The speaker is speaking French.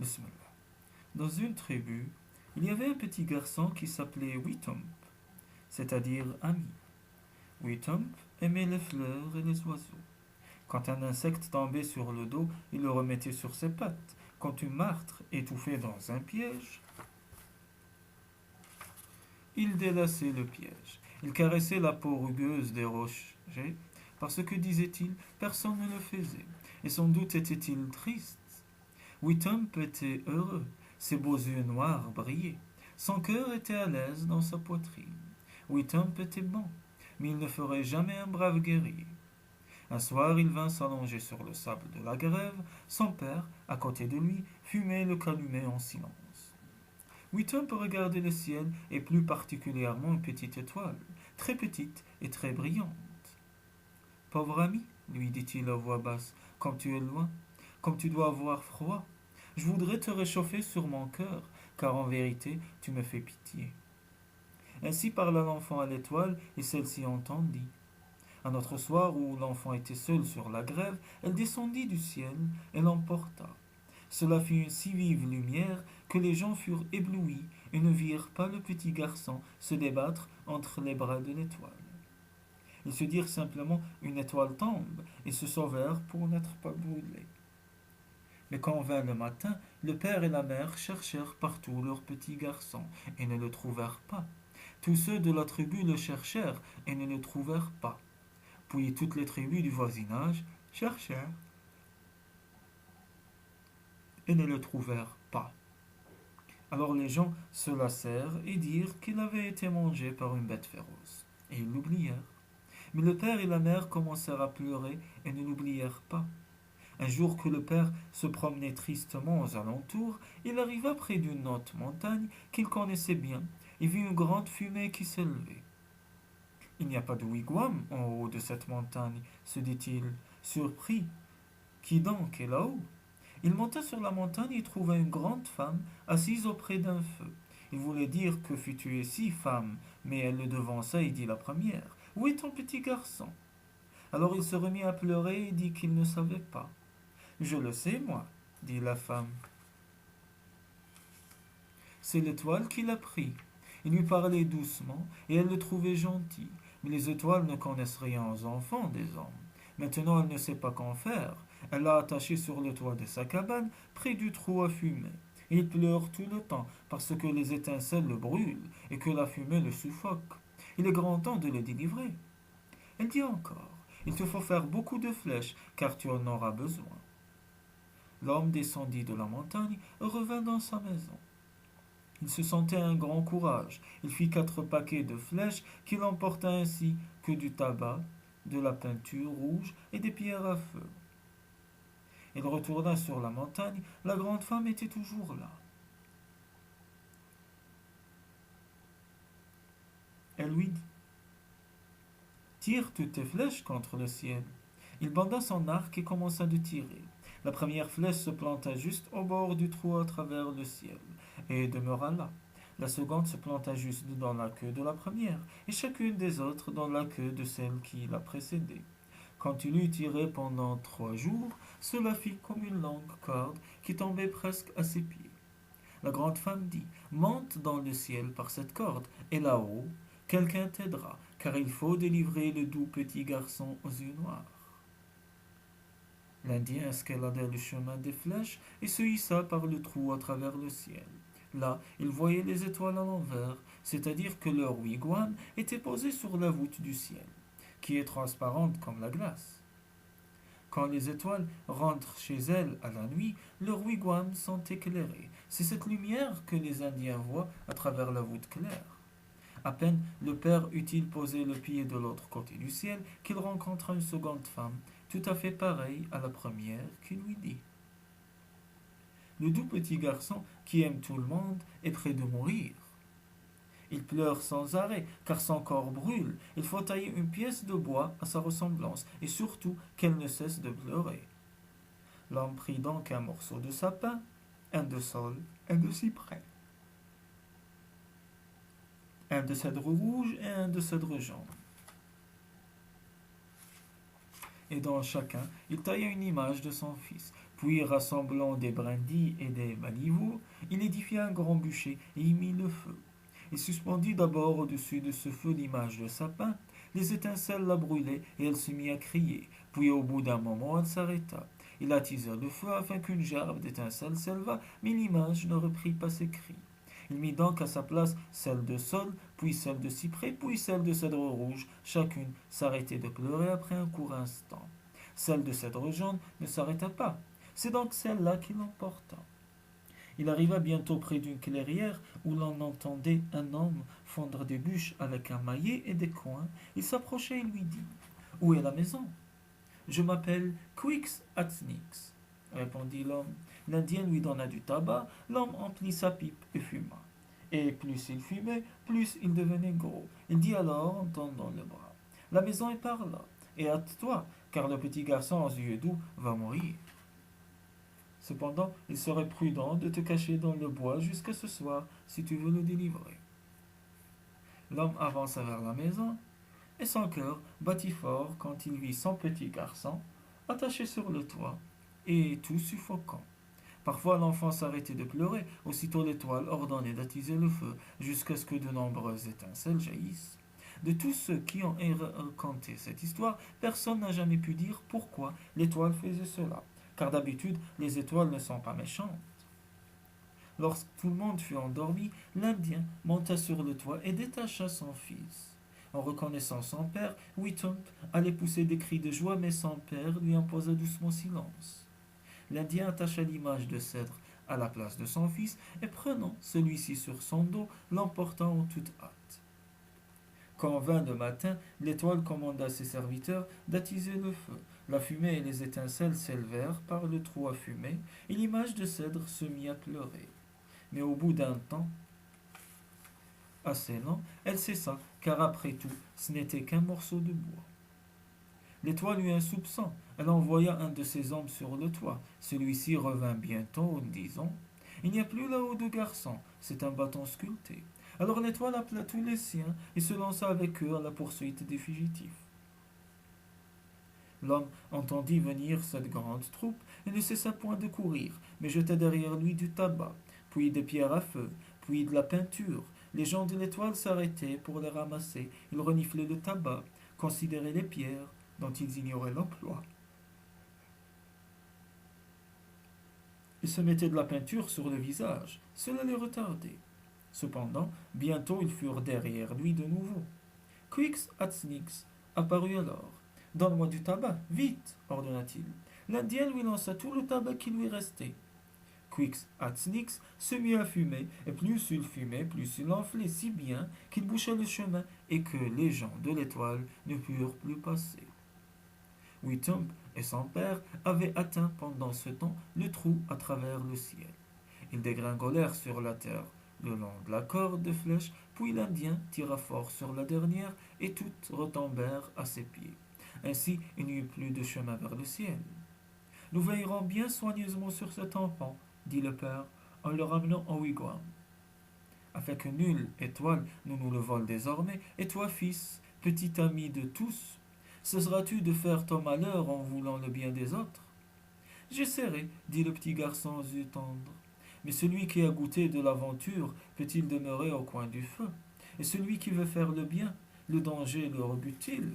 Bismillah. Dans une tribu, il y avait un petit garçon qui s'appelait Witump, c'est-à-dire ami. Witump aimait les fleurs et les oiseaux. Quand un insecte tombait sur le dos, il le remettait sur ses pattes. Quand une martre étouffait dans un piège, il délaçait le piège. Il caressait la peau rugueuse des rochers, parce que, disait-il, personne ne le faisait. Et sans doute était-il triste. Witump était heureux. Ses beaux yeux noirs brillaient. Son cœur était à l'aise dans sa poitrine. Witump était bon, mais il ne ferait jamais un brave guerrier. Un soir, il vint s'allonger sur le sable de la grève. Son père, à côté de lui, fumait le calumet en silence. Witump regardait le ciel, et plus particulièrement une petite étoile, très petite et très brillante. Pauvre ami, lui dit-il à voix basse, comme tu es loin, comme tu dois avoir froid, je voudrais te réchauffer sur mon cœur, car en vérité, tu me fais pitié. Ainsi parla l'enfant à l'étoile, et celle-ci entendit. Un autre soir, où l'enfant était seul sur la grève, elle descendit du ciel et l'emporta. Cela fit une si vive lumière que les gens furent éblouis et ne virent pas le petit garçon se débattre entre les bras de l'étoile. Ils se dirent simplement une étoile tombe et se sauvèrent pour n'être pas brûlés. Mais quand vint le matin, le père et la mère cherchèrent partout leur petit garçon et ne le trouvèrent pas. Tous ceux de la tribu le cherchèrent et ne le trouvèrent pas. Puis toutes les tribus du voisinage cherchèrent et ne le trouvèrent pas. Alors les gens se lassèrent et dirent qu'il avait été mangé par une bête féroce. Et ils l'oublièrent. Mais le père et la mère commencèrent à pleurer et ne l'oublièrent pas. Un jour que le père se promenait tristement aux alentours, il arriva près d'une haute montagne qu'il connaissait bien et vit une grande fumée qui s'élevait. Il n'y a pas de wigwam en haut de cette montagne, se dit-il, surpris. Qui donc est là-haut? Il monta sur la montagne et trouva une grande femme assise auprès d'un feu. Il voulait dire que fus-tu ici, femme, mais elle le devança et dit la première. Où est ton petit garçon? Alors il se remit à pleurer et dit qu'il ne savait pas. Je le sais, moi, dit la femme. C'est l'étoile qui l'a pris. Il lui parlait doucement et elle le trouvait gentil. Mais les étoiles ne connaissent rien aux enfants des hommes. Maintenant, elle ne sait pas qu'en faire. Elle l'a attaché sur le toit de sa cabane, près du trou à fumer. Il pleure tout le temps parce que les étincelles le brûlent et que la fumée le suffoque. Il est grand temps de le délivrer. Elle dit encore, il te faut faire beaucoup de flèches car tu en auras besoin. L'homme descendit de la montagne et revint dans sa maison. Il se sentait un grand courage. Il fit 4 paquets de flèches qu'il emporta ainsi que du tabac, de la peinture rouge et des pierres à feu. Il retourna sur la montagne. La grande femme était toujours là. Elle lui dit, tire toutes tes flèches contre le ciel. Il banda son arc et commença de tirer. La première flèche se planta juste au bord du trou à travers le ciel et demeura là. La seconde se planta juste dans la queue de la première et chacune des autres dans la queue de celle qui la précédait. Quand il eut tiré pendant 3 jours, cela fit comme une longue corde qui tombait presque à ses pieds. La grande femme dit, monte dans le ciel par cette corde, et là-haut, quelqu'un t'aidera, car il faut délivrer le doux petit garçon aux yeux noirs. L'Indien escalada le chemin des flèches et se hissa par le trou à travers le ciel. Là, il voyait les étoiles à l'envers, c'est-à-dire que leur wigwam était posé sur la voûte du ciel, qui est transparente comme la glace. Quand les étoiles rentrent chez elles à la nuit, leurs wigwams sont éclairés. C'est cette lumière que les Indiens voient à travers la voûte claire. À peine le père eut-il posé le pied de l'autre côté du ciel qu'il rencontra une seconde femme, tout à fait pareille à la première, qui lui dit, le doux petit garçon qui aime tout le monde est près de mourir. Il pleure sans arrêt, car son corps brûle. Il faut tailler une pièce de bois à sa ressemblance, et surtout qu'elle ne cesse de pleurer. L'homme prit donc un morceau de sapin, un de saule, un de cyprès, un de cèdre rouge et un de cèdre jaune. Et dans chacun, il tailla une image de son fils. Puis, rassemblant des brindilles et des baliveaux, il édifia un grand bûcher et y mit le feu. Il suspendit d'abord au-dessus de ce feu l'image de sapin. Les étincelles la brûlaient et elle se mit à crier. Puis au bout d'un moment, elle s'arrêta. Il attisa le feu afin qu'une gerbe d'étincelles s'élevât, mais l'image ne reprit pas ses cris. Il mit donc à sa place celle de saule, puis celle de cyprès, puis celle de cèdre rouge. Chacune s'arrêtait de pleurer après un court instant. Celle de cèdre jaune ne s'arrêta pas. C'est donc celle-là qui l'emporta. Il arriva bientôt près d'une clairière où l'on entendait un homme fondre des bûches avec un maillet et des coins. Il s'approcha et lui dit: Où est la maison? Je m'appelle Quix Atznix, répondit l'homme. L'Indien lui donna du tabac, l'homme emplit sa pipe et fuma. Et plus il fumait, plus il devenait gros. Il dit alors en tendant le bras: La maison est par là, et hâte-toi, car le petit garçon aux yeux doux va mourir. Cependant, il serait prudent de te cacher dans le bois jusqu'à ce soir si tu veux le délivrer. L'homme avança vers la maison, et son cœur battit fort quand il vit son petit garçon attaché sur le toit et tout suffocant. Parfois l'enfant s'arrêtait de pleurer, aussitôt l'étoile ordonnait d'attiser le feu jusqu'à ce que de nombreuses étincelles jaillissent. De tous ceux qui ont raconté cette histoire, personne n'a jamais pu dire pourquoi l'étoile faisait cela, car d'habitude les étoiles ne sont pas méchantes. Lorsque tout le monde fut endormi, l'Indien monta sur le toit et détacha son fils. En reconnaissant son père, Witump allait pousser des cris de joie, mais son père lui imposa doucement silence. L'Indien attacha l'image de cèdre à la place de son fils et, prenant celui-ci sur son dos, l'emporta en toute hâte. Quand vint le matin, l'étoile commanda à ses serviteurs d'attiser le feu. La fumée et les étincelles s'élevèrent par le trou à fumer, et l'image de cèdre se mit à pleurer. Mais au bout d'un temps assez long, elle cessa, car après tout, ce n'était qu'un morceau de bois. L'étoile eut un soupçon. Elle envoya un de ses hommes sur le toit. Celui-ci revint bientôt en disant: Il n'y a plus là-haut de garçon, c'est un bâton sculpté. Alors l'étoile appela tous les siens et se lança avec eux à la poursuite des fugitifs. L'homme entendit venir cette grande troupe et ne cessa point de courir, mais jeta derrière lui du tabac, puis des pierres à feu, puis de la peinture. Les gens de l'étoile s'arrêtaient pour les ramasser. Ils reniflaient le tabac, considéraient les pierres dont ils ignoraient l'emploi. Ils se mettaient de la peinture sur le visage. Cela les retardait. Cependant, bientôt ils furent derrière lui de nouveau. Quix Atznix apparut alors. Donne-moi du tabac, vite, ordonna-t-il. L'Indien lui lança tout le tabac qui lui restait. Quix Atznix se mit à fumer, et plus il fumait, plus il enflait si bien qu'il boucha le chemin et que les gens de l'étoile ne purent plus passer. Witump et son père avaient atteint pendant ce temps le trou à travers le ciel. Ils dégringolèrent sur la terre le long de la corde de flèche, puis l'Indien tira fort sur la dernière et toutes retombèrent à ses pieds. Ainsi, il n'y eut plus de chemin vers le ciel. Nous veillerons bien soigneusement sur cet enfant, dit le père, en le ramenant au wigwam, afin que nulle étoile ne nous le vole désormais. Et toi, fils, petit ami de tous, cesseras-tu de faire ton malheur en voulant le bien des autres? J'essaierai, dit le petit garçon aux yeux tendres. Mais celui qui a goûté de l'aventure peut-il demeurer au coin du feu? Et celui qui veut faire le bien, le danger le rebute-t-il?